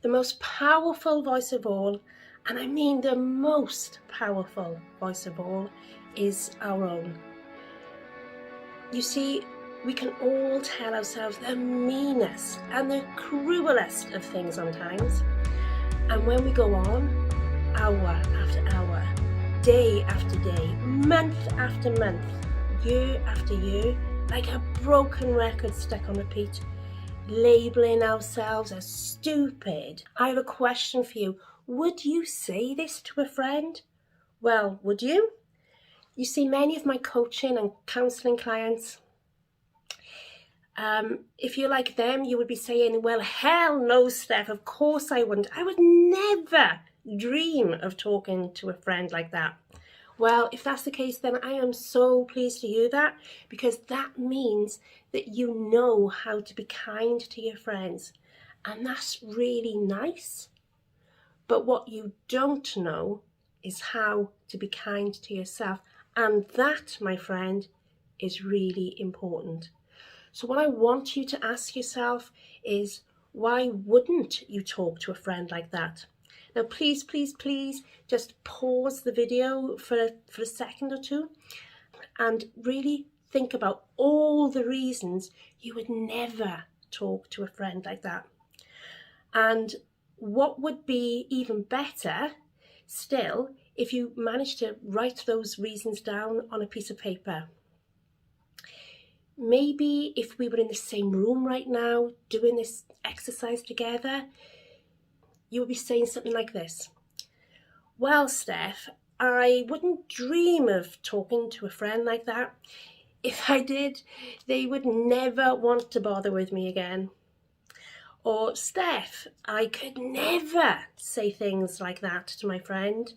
The most powerful voice of all, and I mean the most powerful voice of all, is our own. You see, we can all tell ourselves the meanest and the cruellest of things sometimes. And when we go on, hour after hour, day after day, month after month, year after year, like a broken record stuck on repeat, labeling ourselves as stupid. I have a question for you. Would you say this to a friend? Well, would you? You see, many of my coaching and counselling clients, if you're like them, you would be saying, well, hell no, Steph, of course I wouldn't. I would never dream of talking to a friend like that. Well, if that's the case, then I am so pleased to hear that, because that means that you know how to be kind to your friends. And that's really nice. But what you don't know is how to be kind to yourself. And that, my friend, is really important. So what I want you to ask yourself is, why wouldn't you talk to a friend like that? Now, please, please, please just pause the video for a second or two and really think about all the reasons you would never talk to a friend like that. And what would be even better still if you managed to write those reasons down on a piece of paper. Maybe if we were in the same room right now doing this exercise together, you would be saying something like this. Well, Steph, I wouldn't dream of talking to a friend like that. If I did, they would never want to bother with me again. Or, Steph, I could never say things like that to my friend.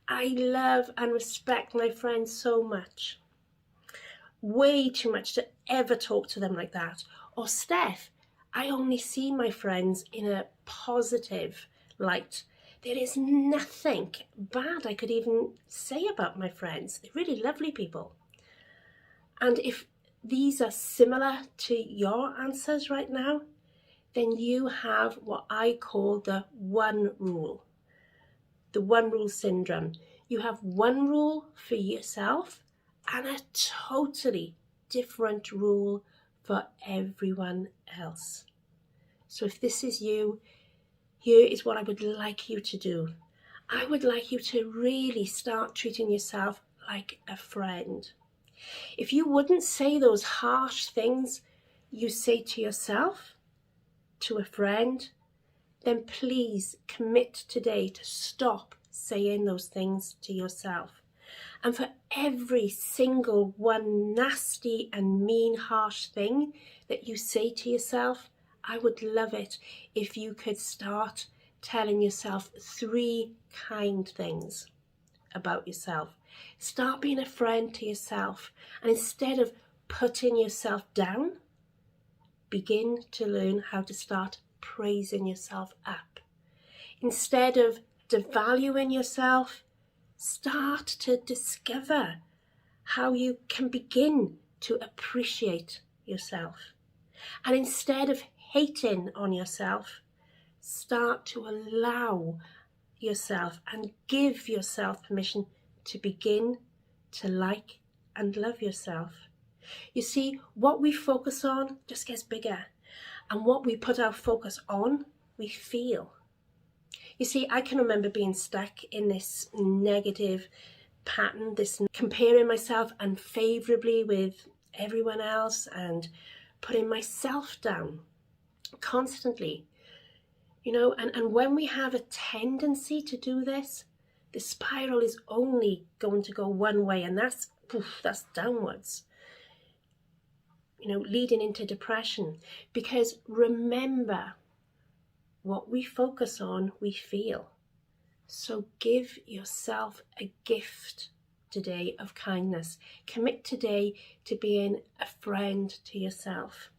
I love and respect my friends so much. Way too much to ever talk to them like that. Or, Steph, I only see my friends in a positive light. There is nothing bad I could even say about my friends. They're really lovely people. And if these are similar to your answers right now, then you have what I call the one rule. The one rule syndrome. You have one rule for yourself and a totally different rule for everyone else. So if this is you, here is what I would like you to do. I would like you to really start treating yourself like a friend. If you wouldn't say those harsh things you say to yourself, to a friend, then please commit today to stop saying those things to yourself. And for every single one nasty and mean, harsh thing that you say to yourself, I would love it if you could start telling yourself 3 kind things about yourself. Start being a friend to yourself. And instead of putting yourself down, begin to learn how to start praising yourself up. Instead of devaluing yourself, start to discover how you can begin to appreciate yourself. And instead of hating on yourself, start to allow yourself and give yourself permission to begin to like and love yourself. You see, what we focus on just gets bigger, and what we put our focus on, we feel. You see, I can remember being stuck in this negative pattern, this comparing myself unfavorably with everyone else and putting myself down constantly. You know, and when we have a tendency to do this, the spiral is only going to go one way, and that's downwards. You know, leading into depression. Because remember, what we focus on, we feel. So give yourself a gift today of kindness. Commit today to being a friend to yourself.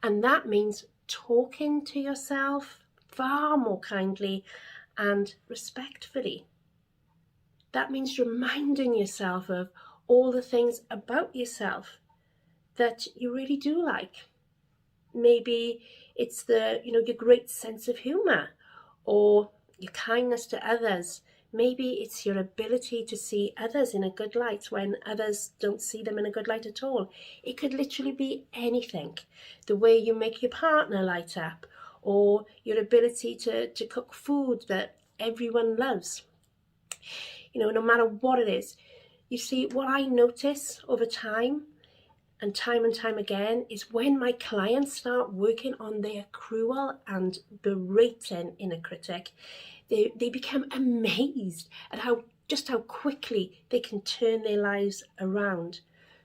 And that means talking to yourself far more kindly and respectfully. That means reminding yourself of all the things about yourself that you really do like. Maybe it's your great sense of humor, or your kindness to others. Maybe it's your ability to see others in a good light when others don't see them in a good light at all. It could literally be anything. The way you make your partner light up, or your ability to cook food that everyone loves. No matter what it is. You see, what I notice over time and time again is when my clients start working on their cruel and berating inner critic, they become amazed at how quickly they can turn their lives around,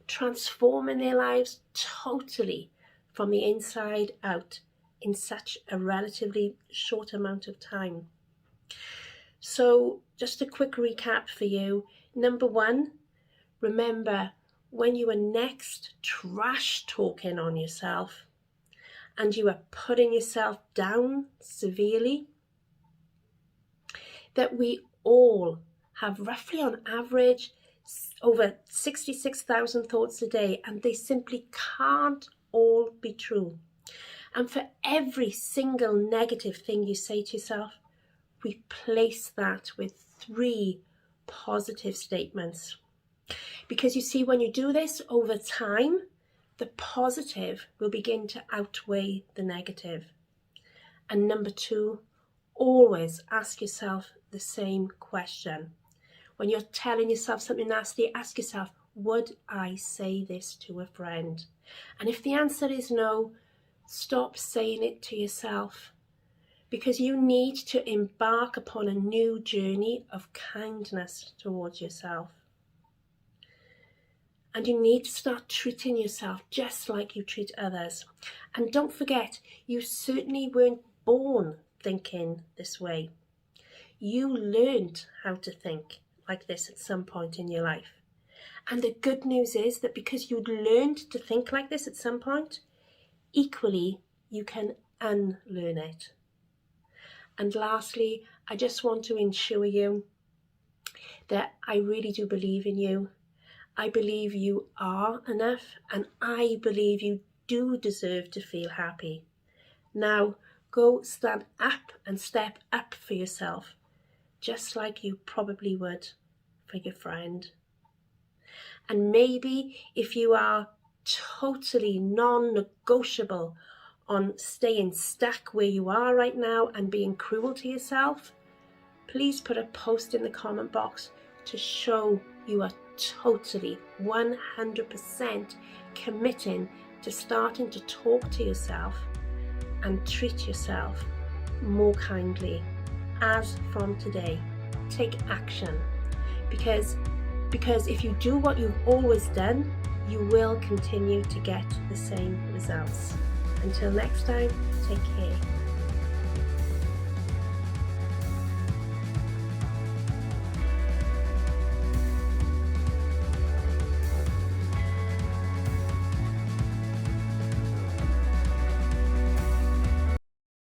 transforming their lives totally from the inside out in such a relatively short amount of time. So just a quick recap for you. Number 1, remember, when you are next trash talking on yourself and you are putting yourself down severely, that we all have roughly on average over 66,000 thoughts a day, and they simply can't all be true. And for every single negative thing you say to yourself, replace that with 3 positive statements. Because you see, when you do this over time, the positive will begin to outweigh the negative. And number 2, always ask yourself the same question. When you're telling yourself something nasty, ask yourself, would I say this to a friend? And if the answer is no, stop saying it to yourself, because you need to embark upon a new journey of kindness towards yourself. And you need to start treating yourself just like you treat others. And don't forget, you certainly weren't born thinking this way. You learned how to think like this at some point in your life. And the good news is that because you learned to think like this at some point, equally you can unlearn it. And lastly, I just want to assure you that I really do believe in you. I believe you are enough, and I believe you do deserve to feel happy. Now, go stand up and step up for yourself, just like you probably would for your friend. And maybe if you are totally non-negotiable on staying stuck where you are right now and being cruel to yourself, please put a post in the comment box to show you are totally 100% committing to starting to talk to yourself and treat yourself more kindly. As from today, take action, because if you do what you've always done, you will continue to get the same results. Until next time, take care.